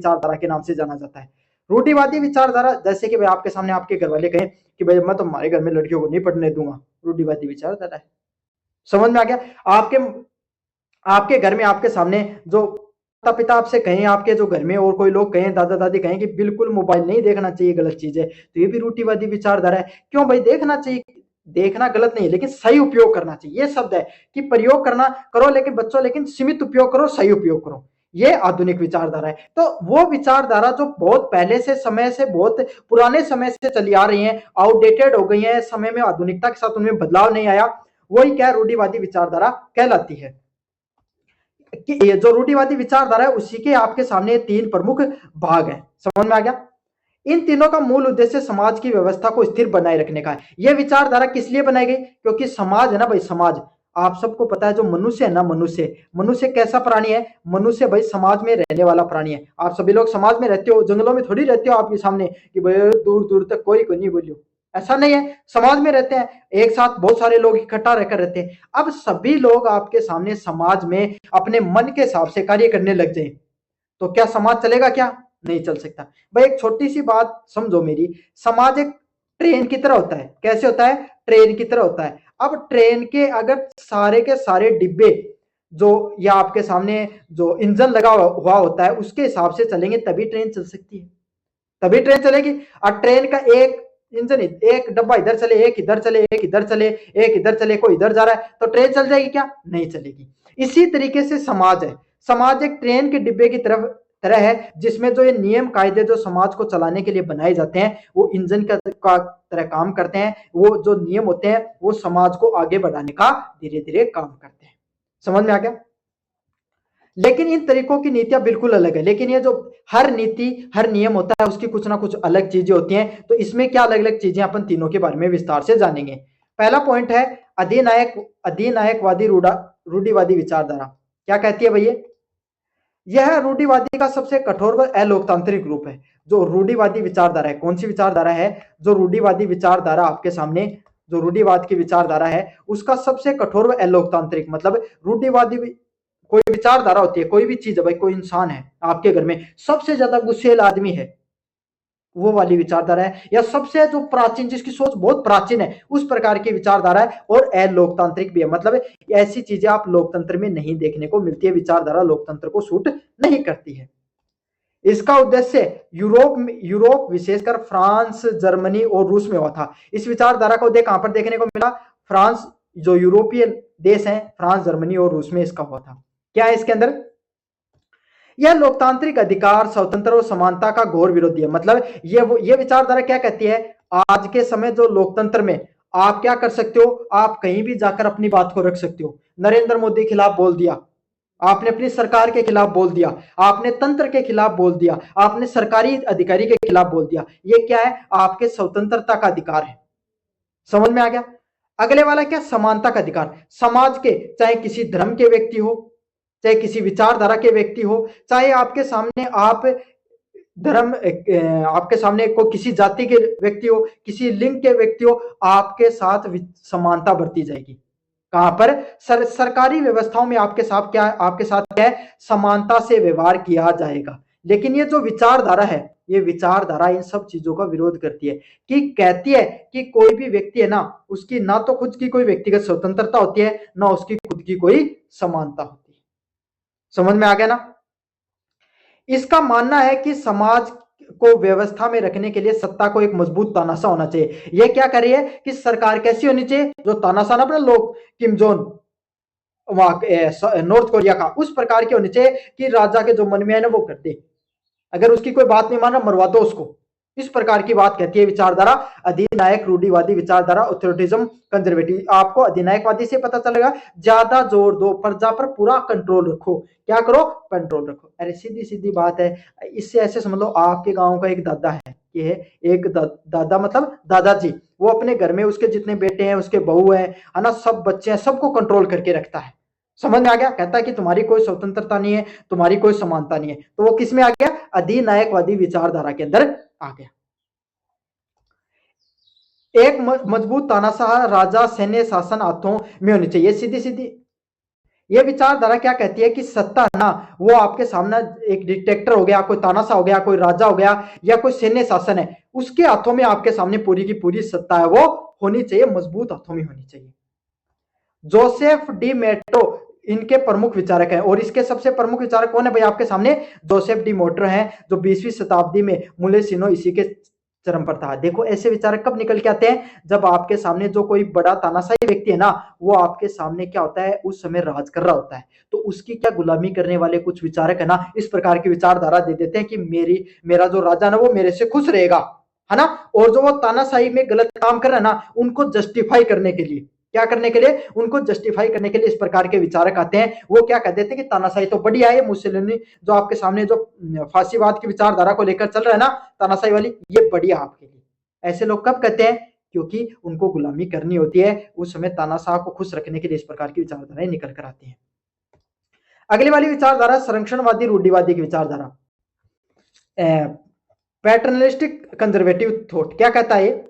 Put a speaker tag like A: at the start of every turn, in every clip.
A: विचारधारा के नाम से जाना जाता है। रूढ़िवादी विचारधारा, जैसे कि भाई आपके सामने आपके घर वाले कहें कि भाई मैं तो हमारे घर में लड़कियों को नहीं पढ़ने दूंगा, रूढ़िवादी विचारधारा है। समझ में आ गया? आपके आपके घर में आपके सामने जो माता पिता आपसे कहें, आपके जो घर में और कोई लोग कहें, दादा दादी कहें कि बिल्कुल मोबाइल नहीं देखना चाहिए, गलत चीज है, तो ये भी रूढ़िवादी विचारधारा है। क्यों भाई? देखना चाहिए, देखना गलत नहीं है, लेकिन सही उपयोग करना चाहिए। ये शब्द है कि प्रयोग करना करो लेकिन बच्चों, लेकिन सीमित उपयोग करो, सही उपयोग करो। ये आधुनिक विचारधारा है। तो वो विचारधारा जो बहुत पहले से समय से, बहुत पुराने समय से चली आ रही है, आउटडेटेड हो गई है, समय में आधुनिकता के साथ उनमें बदलाव नहीं आया, वही क्या रूढ़िवादी विचारधारा कहलाती है। कि ये जो रूढ़िवादी विचारधारा है उसी के आपके सामने तीन प्रमुख भाग हैं। समझ में आ गया? इन तीनों का मूल उद्देश्य समाज की व्यवस्था को स्थिर बनाए रखने का है। यह विचारधारा किस लिए बनाई गई? क्योंकि समाज है ना भाई, समाज आप सबको पता है, जो मनुष्य है ना, मनुष्य मनुष्य कैसा प्राणी है? मनुष्य भाई समाज में रहने वाला प्राणी है। आप सभी लोग समाज में रहते हो, जंगलों में थोड़ी रहते हो आपके सामने कि भाई दूर दूर तक कोई नहीं बोलियो, ऐसा नहीं है। समाज में रहते हैं, एक साथ बहुत सारे लोग इकट्ठा रहकर रहते हैं। अब सभी लोग आपके सामने समाज में अपने मन के हिसाब से कार्य करने लग जाए तो क्या समाज चलेगा? क्या नहीं चल सकता। भाई एक छोटी सी बात समझो मेरी, समाज एक ट्रेन की तरह होता है। कैसे होता है? ट्रेन की तरह होता है। अब ट्रेन के अगर सारे के सारे डिब्बे जो या आपके सामने जो इंजन लगा हुआ होता है उसके हिसाब से चलेंगे तभी ट्रेन चल सकती है, तभी ट्रेन चलेगी। और ट्रेन का एक इंजन, एक डब्बा इधर चले, एक इधर चले, एक इधर चले, एक इधर चले, कोई इधर जा रहा है, तो ट्रेन चल जाएगी? क्या नहीं चलेगी। इसी तरीके से समाज है। समाज एक ट्रेन के डिब्बे की तरह है, जिसमें जो ये नियम कायदे जो समाज को चलाने के लिए बनाए जाते हैं वो इंजन का तरह काम करते हैं। वो जो नियम होते हैं वो समाज को आगे बढ़ाने का धीरे धीरे काम करते हैं। समझ में आ गया? लेकिन इन तरीकों की नीतियां बिल्कुल अलग है। लेकिन ये जो हर नीति, हर नियम होता है उसकी कुछ ना कुछ अलग चीजें होती हैं। तो इसमें क्या अलग अलग चीजें, अपन तीनों के बारे में विस्तार से जानेंगे। पहला पॉइंट है अधिनायकवादी रूढ़िवादी विचारधारा। क्या कहती है भैया? यह रूढ़िवादी का सबसे कठोर व अलोकतांत्रिक रूप है। जो रूढ़िवादी विचारधारा है, कौन सी विचारधारा है? जो रूढ़िवादी विचारधारा आपके सामने, जो रूढ़िवाद की विचारधारा है उसका सबसे कठोर व अलोकतांत्रिक, मतलब रूढ़िवादी कोई विचारधारा होती है, कोई भी चीज है भाई, कोई इंसान है आपके घर में सबसे ज्यादा गुस्सेल आदमी है, वो वाली विचारधारा है। या सबसे जो प्राचीन, जिसकी सोच बहुत प्राचीन है, उस प्रकार की विचारधारा है। और अलोकतांत्रिक भी है, मतलब ऐसी चीजें आप लोकतंत्र में नहीं देखने को मिलती है। विचारधारा लोकतंत्र को सूट नहीं करती है। इसका उद्देश्य यूरोप विशेषकर फ्रांस, जर्मनी और रूस में हुआ था। इस विचारधारा का उद्देश्य कहां पर देखने को मिला? फ्रांस, जो यूरोपीय देश है, फ्रांस, जर्मनी और रूस में इसका हुआ था। क्या है इसके अंदर? यह लोकतांत्रिक अधिकार, स्वतंत्र और समानता का घोर विरोधी है। मतलब ये विचारधारा क्या कहती है? आज के समय जो लोकतंत्र में आप क्या कर सकते हो? आप कहीं भी जाकर अपनी बात को रख सकते हो। नरेंद्र मोदी के खिलाफ बोल दिया आपने, अपनी सरकार के खिलाफ बोल दिया आपने, तंत्र के खिलाफ बोल दिया आपने, सरकारी अधिकारी के खिलाफ बोल दिया। ये क्या है? आपके स्वतंत्रता का अधिकार है। समझ में आ गया? अगले वाला क्या? समानता का अधिकार। समाज के, चाहे किसी धर्म के व्यक्ति हो, चाहे किसी विचारधारा के व्यक्ति हो, चाहे आपके सामने आप धर्म आपके सामने को किसी जाति के व्यक्ति हो, किसी लिंग के व्यक्ति हो, आपके साथ समानता बरती जाएगी। कहां पर? सरकारी व्यवस्थाओं में आपके साथ क्या है? समानता से व्यवहार किया जाएगा। लेकिन ये जो विचारधारा है, ये विचारधारा इन सब चीजों का विरोध करती है। कि कहती है कि कोई भी व्यक्ति है ना, उसकी ना तो खुद की कोई व्यक्तिगत स्वतंत्रता होती है, ना उसकी खुद की कोई समानता होती है। समझ में आ गया ना? इसका मानना है कि समाज को व्यवस्था में रखने के लिए सत्ता को एक मजबूत तानाशाह होना चाहिए। यह क्या कर रही है कि सरकार कैसी होनी चाहिए? जो तानाशाह ना अपने लोग, किम जोन वहां नॉर्थ कोरिया का, उस प्रकार की होनी चाहिए कि राजा के जो मन में है ना वो कर दे, अगर उसकी कोई बात नहीं मान रहा मरवा दो उसको। इस प्रकार की बात कहती है विचारधारा अधिनायक रूढ़िवादी विचारधारा, ऑथोरिटिज्म, कंजर्वेटिव। आपको अधिनायकवादी से पता चलेगा, ज्यादा जोर दो, प्रजा पर पूरा कंट्रोल रखो। क्या करो? कंट्रोल रखो। अरे सीधी सीधी बात है। इससे ऐसे समझ लो, आपके गांव का एक दादा है, ये है एक दादा, मतलब दादाजी, वो अपने घर में उसके जितने बेटे हैं, उसके बहू है ना, सब बच्चे हैं, सबको कंट्रोल करके रखता है। समझ में आ गया? कहता है कि तुम्हारी कोई स्वतंत्रता नहीं है, तुम्हारी कोई समानता नहीं है। तो वो किस में आ गया? अधिनायकवादी विचारधारा के अंदर आ गया। एक मजबूत तानाशाह राजा सैन्य शासन हाथों में होनी चाहिए। सीधी सीधी ये विचारधारा क्या कहती है कि सत्ता ना वो आपके सामने एक डिक्टेटर हो गया, कोई तानाशाह हो गया, कोई राजा हो गया, या कोई सैन्य शासन है, उसके हाथों में आपके सामने पूरी की पूरी सत्ता है वो होनी चाहिए, मजबूत हाथों में होनी चाहिए। जोसेफ डी मेट्रो इनके प्रमुख विचारक हैं, और इसके सबसे प्रमुख विचारक कौन है भाई आपके सामने? जोसेफ डी मोटर हैं, जो 20वीं शताब्दी में मुलेसिनो इसी के चरम पर था। देखो ऐसे विचारक कब निकल के आते हैं? जब आपके सामने जो कोई बड़ा तानाशाही व्यक्ति है ना, वो आपके सामने क्या होता है, उस समय राज कर रहा होता है, तो उसकी क्या गुलामी करने वाले कुछ विचारक है ना, इस प्रकार की विचारधारा दे देते हैं कि मेरा जो राजा ना वो मेरे से खुश रहेगा, है ना। और जो वो तानाशाही में गलत काम कर रहा है ना, उनको जस्टिफाई करने के लिए, क्या करने के लिए? उनको जस्टिफाई करने के लिए इस प्रकार के विचारक आते हैं। वो क्या कह देते हैं कि तानाशाही तो बढ़िया है, मुसोलिनी जो आपके सामने जो फांसीवाद की विचारधारा को लेकर चल रहा है ना, तानाशाही वाली, ये बढ़िया आपके लिए। ऐसे लोग कब कहते हैं? क्योंकि उनको गुलामी करनी होती है, उस समय तानाशाह को खुश रखने के लिए इस प्रकार की विचारधाराएं निकल कर आती हैं। अगली वाली विचारधारा संरक्षणवादी रूढ़िवादी की विचारधारा, पैटर्नलिस्टिक कंजर्वेटिव थॉट। क्या कहता है?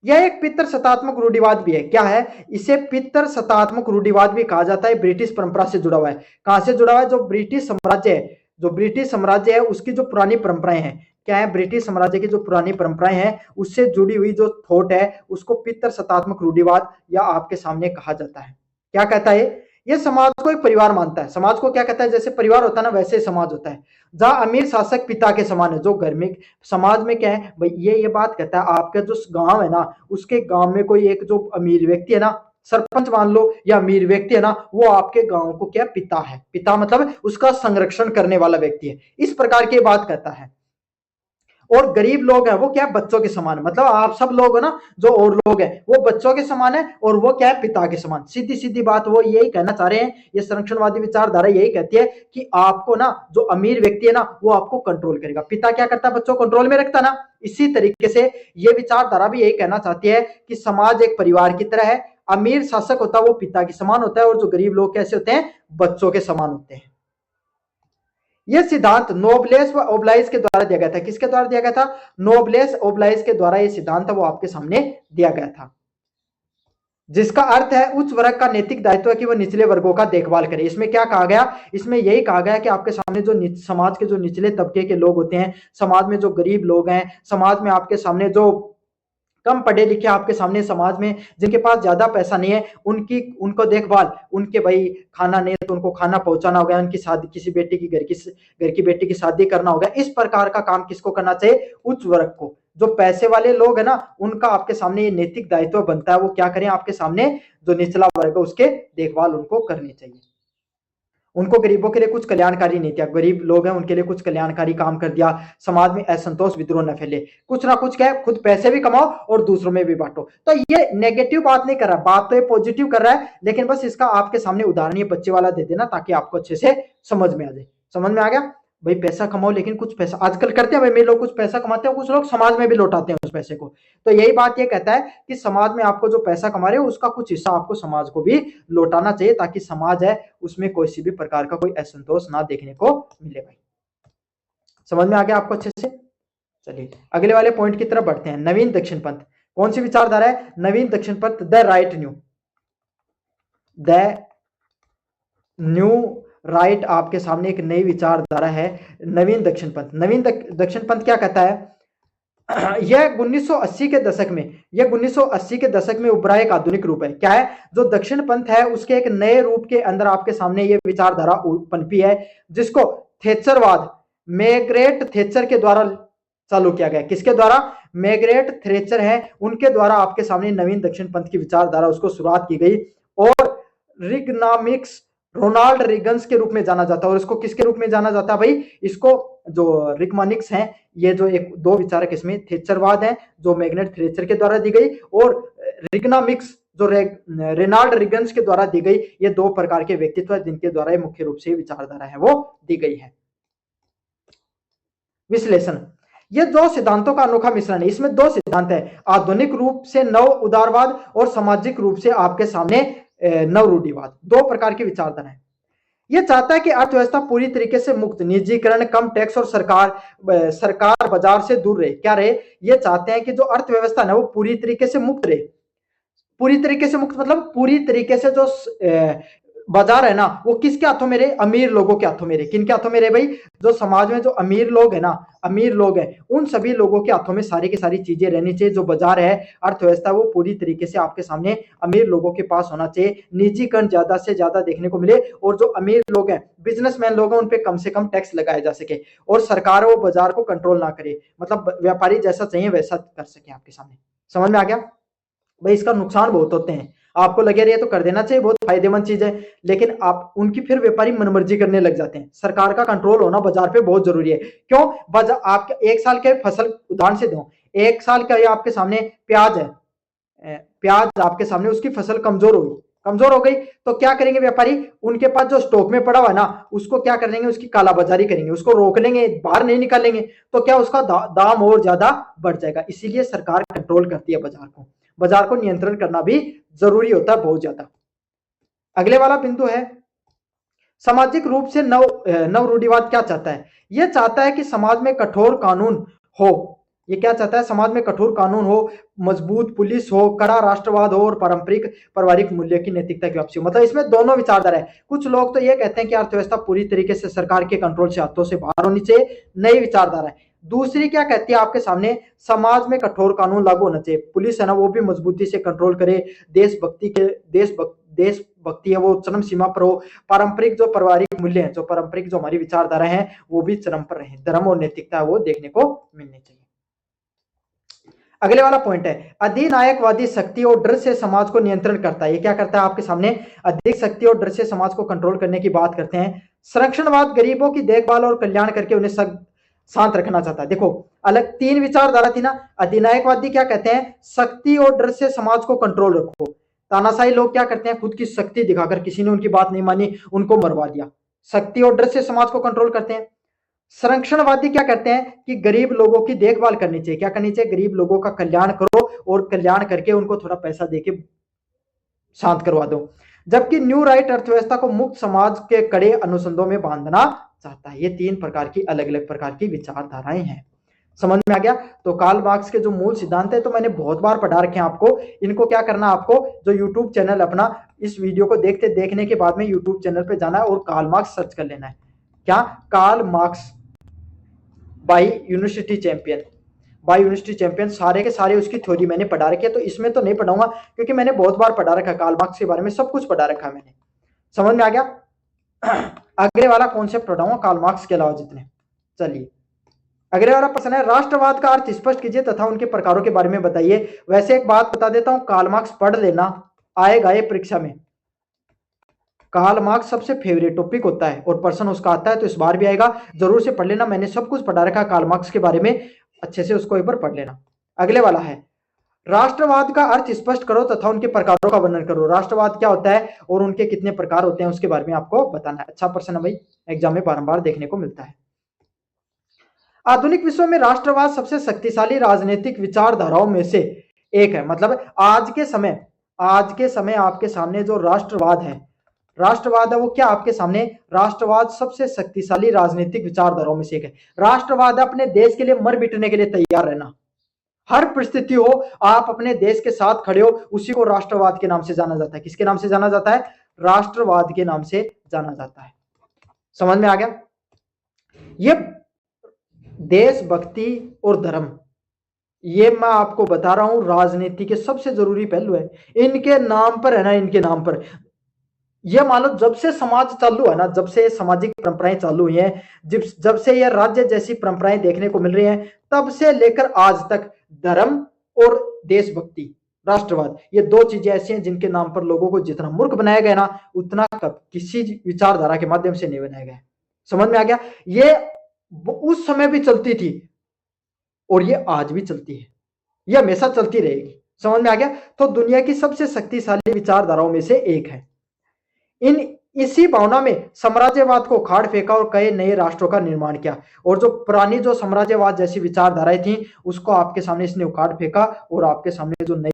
A: यह एक पितर सत्तात्मक रूढ़िवाद भी है। क्या है? इसे पितर सत्तात्मक रूढ़िवाद भी कहा जाता है। ब्रिटिश परंपरा से जुड़ा हुआ है। कहां से जुड़ा हुआ है? जो ब्रिटिश साम्राज्य है, जो ब्रिटिश साम्राज्य है उसकी जो पुरानी परंपराएं हैं, क्या है? ब्रिटिश साम्राज्य की जो पुरानी परंपराएं हैं उससे जुड़ी हुई जो थॉट है उसको पितर सत्तात्मक रूढ़िवाद या आपके सामने कहा जाता है। क्या कहता है? ये समाज को एक परिवार मानता है। समाज को क्या कहता है? जैसे परिवार होता है ना, वैसे समाज होता है, जहां अमीर शासक पिता के समान है। जो घर में समाज में क्या है भाई, ये बात कहता है, आपका जो गांव है ना, उसके गांव में कोई एक जो अमीर व्यक्ति है ना, सरपंच मान लो, या अमीर व्यक्ति है ना, वो आपके गांव को क्या पिता है। पिता मतलब उसका संरक्षण करने वाला व्यक्ति है, इस प्रकार की बात कहता है। और गरीब लोग हैं वो क्या है? बच्चों के समान, मतलब आप सब लोग है ना, जो और लोग हैं वो बच्चों के समान है, और वो क्या है? पिता के समान। सीधी सीधी बात वो यही कहना चाह रहे हैं, ये संरक्षणवादी विचारधारा यही कहती है कि आपको ना जो अमीर व्यक्ति है ना वो आपको कंट्रोल करेगा। पिता क्या करता है? बच्चों को कंट्रोल में रखता ना। इसी तरीके से ये विचारधारा भी यही कहना चाहती है कि समाज एक परिवार की तरह है। अमीर शासक होता है वो पिता के समान होता है, और जो गरीब लोग कैसे होते हैं? बच्चों के समान होते हैं। यह सिद्धांत नोब्लेस व ओब्लाइज के द्वारा दिया गया था। किसके द्वारा दिया गया था? नोब्लेस ओब्लाइज के द्वारा यह सिद्धांत वो आपके सामने दिया गया था, जिसका अर्थ है उच्च वर्ग का नैतिक दायित्व है कि वह निचले वर्गों का देखभाल करे। इसमें क्या कहा गया? इसमें यही कहा गया कि आपके सामने जो समाज के जो निचले तबके के लोग होते हैं, समाज में जो गरीब लोग हैं, समाज में आपके सामने जो कम पढ़े लिखे आपके सामने समाज में, जिनके पास ज्यादा पैसा नहीं है, उनको देखभाल, उनके भाई खाना नहीं है तो उनको खाना पहुंचाना हो गया, उनकी शादी, किसी बेटी की घर की बेटी की शादी करना हो गया, इस प्रकार का काम किसको करना चाहिए? उच्च वर्ग को। जो पैसे वाले लोग है ना, उनका आपके सामने ये नैतिक दायित्व बनता है, वो क्या करें? आपके सामने जो निचला वर्ग है उसके देखभाल उनको करनी चाहिए। उनको गरीबों के लिए कुछ कल्याणकारी नीतियां, गरीब लोग हैं उनके लिए कुछ कल्याणकारी काम कर दिया, समाज में असंतोष विद्रोह न फैले, कुछ ना कुछ क्या है, खुद पैसे भी कमाओ और दूसरों में भी बांटो। तो ये नेगेटिव बात नहीं कर रहा, बात तो ये पॉजिटिव कर रहा है, लेकिन बस इसका आपके सामने उदाहरण ये बच्चे वाला दे देना ताकि आपको अच्छे से समझ में आ जाए। समझ में आ गया भाई? पैसा कमाओ, लेकिन कुछ पैसा आजकल करते हैं भाई, मेरे लोग कुछ पैसा कमाते हैं, कुछ लोग समाज में भी लौटाते हैं उस पैसे को। तो यही बात ये कहता है कि समाज में आपको जो पैसा कमा रहे हो उसका कुछ हिस्सा आपको समाज को भी लौटाना चाहिए, ताकि समाज है उसमें कोई सी भी प्रकार का कोई असंतोष ना देखने को मिले। भाई समझ में आ गया आपको अच्छे से? चलिए अगले वाले पॉइंट की तरफ बढ़ते हैं। नवीन दक्षिण पंथ कौन सी विचारधारा है? नवीन दक्षिण पंथ, द न्यू राइट आपके सामने एक नई विचारधारा है, नवीन दक्षिण पंथ। नवीन दक्षिण पंथ क्या कहता है? यह 1980 के दशक में, यह 1980 के दशक में उभरा एक आधुनिक रूप है। क्या है? जो दक्षिण पंथ है उसके एक नए रूप के अंदर आपके सामने यह विचारधारा पनपी है, जिसको थेचरवाद, मैग्रेट थेचर के द्वारा चालू किया गया। किसके द्वारा? मैग्रेट थेचर है, उनके द्वारा आपके सामने नवीन दक्षिण पंथ की विचारधारा उसको शुरुआत की गई। और रिगनामिक्स रोनाल्ड रिगन्स के रूप में जाना जाता है। और इसको किसके रूप में जाना जाता है भाई? इसको जो रिगमानिक्स हैं, ये जो एक दो विचारक इसमें थेचरवाद है जो मैग्नेट थेचर के द्वारा दी गई, और रिगनामिक्स जो रेनाल्ड रिगन्स के द्वारा दी गई, ये दो प्रकार के व्यक्तित्व है जिनके द्वारा मुख्य रूप से विचारधारा है वो दी गई है। विश्लेषण, ये दो सिद्धांतों का अनोखा मिश्रण है। इसमें दो सिद्धांत है, आधुनिक रूप से नव उदारवाद और सामाजिक रूप से आपके सामने नव रूढ़िवाद। दो प्रकार की विचारधारा है। यह चाहता है कि अर्थव्यवस्था पूरी तरीके से मुक्त, निजीकरण, कम टैक्स और सरकार बाजार से दूर रहे। क्या रहे? ये चाहते हैं कि जो अर्थव्यवस्था है वो पूरी तरीके से मुक्त रहे। पूरी तरीके से मुक्त मतलब पूरी तरीके से जो बाजार है ना वो किसके हाथों में रहे? अमीर लोगों के हाथों में रहे। किन के हाथों में रहे भाई? जो समाज में जो अमीर लोग है ना, अमीर लोग हैं, उन सभी लोगों के हाथों में सारी की सारी चीजें रहनी चाहिए। जो बाजार है, अर्थव्यवस्था, वो पूरी तरीके से आपके सामने अमीर लोगों के पास होना चाहिए। निजीकरण ज्यादा से ज्यादा देखने को मिले और जो अमीर लोग हैं, बिजनेसमैन लोग हैं, उन पे कम से कम टैक्स लगाया जा सके और सरकार वो बाजार को कंट्रोल ना करे। मतलब व्यापारी जैसा चाहिए वैसा कर सके आपके सामने। समझ में आ गया भाई? इसका नुकसान बहुत होते हैं। आपको लगे रही है तो कर देना चाहिए, बहुत फायदेमंद चीज है, लेकिन आप उनकी फिर व्यापारी मनमर्जी करने लग जाते हैं। सरकार का कंट्रोल होना बाजार पे बहुत जरूरी है। क्यों? बाजार आपके एक साल के फसल, उदाहरण से दो, एक साल का ये आपके सामने प्याज है, प्याज आपके सामने, उसकी फसल कमजोर होगी, कमजोर हो गई तो क्या करेंगे व्यापारी? उनके पास जो स्टॉक में पड़ा हुआ है ना, उसको क्या कर लेंगे? उसकी कालाबाजारी करेंगे, उसको रोक लेंगे, बाहर नहीं निकालेंगे, तो क्या उसका दाम और ज्यादा बढ़ जाएगा। इसीलिए सरकार कंट्रोल करती है बाजार को। बाजार को नियंत्रण करना भी जरूरी होता है बहुत ज्यादा। अगले वाला बिंदु है सामाजिक रूप से नव रूढ़िवाद क्या चाहता है? यह चाहता है कि समाज में कठोर कानून हो। ये क्या चाहता है? समाज में कठोर कानून हो, मजबूत पुलिस हो, कड़ा राष्ट्रवाद हो और पारंपरिक पारिवारिक मूल्य की नैतिकता की वापसी हो। मतलब इसमें दोनों विचारधारा है। कुछ लोग तो ये कहते हैं कि अर्थव्यवस्था पूरी तरीके से सरकार के कंट्रोल से, हाथों से बाहर होनी चाहिए, नई विचारधारा है। दूसरी क्या कहती है आपके सामने? समाज में कठोर कानून लागू होना चाहिए, पुलिस है ना वो भी मजबूती से कंट्रोल करे, देशभक्ति है वो चरम सीमा पर हो, पारंपरिक जो पारिवारिक मूल्य है, जो पारंपरिक जो हमारी विचारधारा है वो भी चरम पर रहे, धर्म और नैतिकता वो देखने को मिलनी चाहिए। अगले वाला पॉइंट है अधिनायकवादी शक्ति और डर से समाज को नियंत्रण करता है। ये क्या करता है आपके सामने? अधिक शक्ति और डर से समाज को कंट्रोल करने की बात करते हैं। संरक्षणवाद गरीबों की देखभाल और कल्याण करके उन्हें शांत रखना चाहता है। देखो अलग तीन विचारधारा थी ना। अधिनायकवादी क्या कहते हैं? शक्ति और डर से समाज को कंट्रोल रखो। तानाशाही लोग क्या करते हैं? खुद की शक्ति दिखाकर, किसी ने उनकी बात नहीं मानी उनको मरवा दिया। शक्ति और डर से समाज को कंट्रोल करते हैं। संरक्षणवादी क्या कहते हैं कि गरीब लोगों की देखभाल करनी चाहिए। क्या करनी चाहिए? गरीब लोगों का कल्याण करो और कल्याण करके उनको थोड़ा पैसा देके शांत करवा दो। जबकि न्यू राइट अर्थव्यवस्था को मुक्त समाज के कड़े अनुसंधों में बांधना चाहता है। ये तीन प्रकार की अलग अलग प्रकार की विचारधाराएं हैं। समझ में आ गया? तो कार्ल मार्क्स के जो मूल सिद्धांत है तो मैंने बहुत बार पढ़ा रखे हैं आपको। इनको क्या करना, आपको जो यूट्यूब चैनल अपना, इस वीडियो को देखने के बाद में यूट्यूब चैनल पे जाना है और कार्ल मार्क्स सर्च कर लेना है। क्या? Karl Marx by university champion, by university champion, सारे के सारे उसकी थ्योरी मैंने पढ़ा रखी है। तो इसमें तो नहीं पढ़ाऊंगा क्योंकि मैंने बहुत बार पढ़ा रखा है, कार्ल मार्क्स के बारे में सब कुछ पढ़ा रखा है मैंने। समझ में आ गया? अगले वाला कॉन्सेप्ट पढ़ाऊंगा कार्ल मार्क्स के अलावा जितने। चलिए अगले वाला प्रश्न है राष्ट्रवाद का अर्थ स्पष्ट कीजिए तथा उनके प्रकारों के बारे में बताइए। वैसे एक बात बता देता हूं, कार्ल मार्क्स पढ़ लेना, आएगा ये परीक्षा में। कार्ल मार्क्स सबसे फेवरेट टॉपिक होता है और पर्सन उसका आता है तो इस बार भी आएगा, जरूर से पढ़ लेना। मैंने सब कुछ पढ़ा रखा कार्ल मार्क्स के बारे में, अच्छे से उसको एक बार पढ़ लेना। अगले वाला है राष्ट्रवाद का अर्थ स्पष्ट करो तथा उनके प्रकारों का वर्णन करो। राष्ट्रवाद क्या होता है और उनके कितने प्रकार होते हैं उसके बारे में आपको बताना है। अच्छा प्रश्न है भाई, एग्जाम में बारंबार देखने को मिलता है। आधुनिक विश्व में राष्ट्रवाद सबसे शक्तिशाली राजनीतिक विचारधाराओं में से एक है। मतलब आज के समय आपके सामने जो राष्ट्रवाद है वो क्या आपके सामने? राष्ट्रवाद सबसे शक्तिशाली राजनीतिक विचारधाराओं में से एक है। राष्ट्रवाद अपने देश के लिए मर मिटने के लिए तैयार रहना, हर परिस्थिति हो आप अपने देश के साथ खड़े हो, उसी को राष्ट्रवाद के नाम से जाना जाता है। किसके नाम से जाना जाता है? राष्ट्रवाद के नाम से जाना जाता है। समझ में आ गया? ये देशभक्ति और धर्म, ये मैं आपको बता रहा हूं राजनीति के सबसे जरूरी पहलू है। इनके नाम पर है ना, इनके नाम पर ये मान लो जब से समाज चालू है ना, जब से सामाजिक परंपराएं चालू हुई हैं, जब से ये राज्य जैसी परंपराएं देखने को मिल रही हैं, तब से लेकर आज तक धर्म और देशभक्ति, राष्ट्रवाद, ये दो चीजें ऐसी हैं जिनके नाम पर लोगों को जितना मूर्ख बनाया गया ना, उतना किसी विचारधारा के माध्यम से नहीं बनाया गया। समझ में आ गया? ये उस समय भी चलती थी और ये आज भी चलती है, ये हमेशा चलती रहेगी। समझ में आ गया? तो दुनिया की सबसे शक्तिशाली विचारधाराओं में से एक है। इसी भावना में साम्राज्यवाद को उखाड़ फेंका और कई नए राष्ट्रों का निर्माण किया। और जो पुरानी जो साम्राज्यवाद जैसी विचारधाराएं थी उसको आपके सामने इसने उखाड़ फेंका और आपके सामने जो नई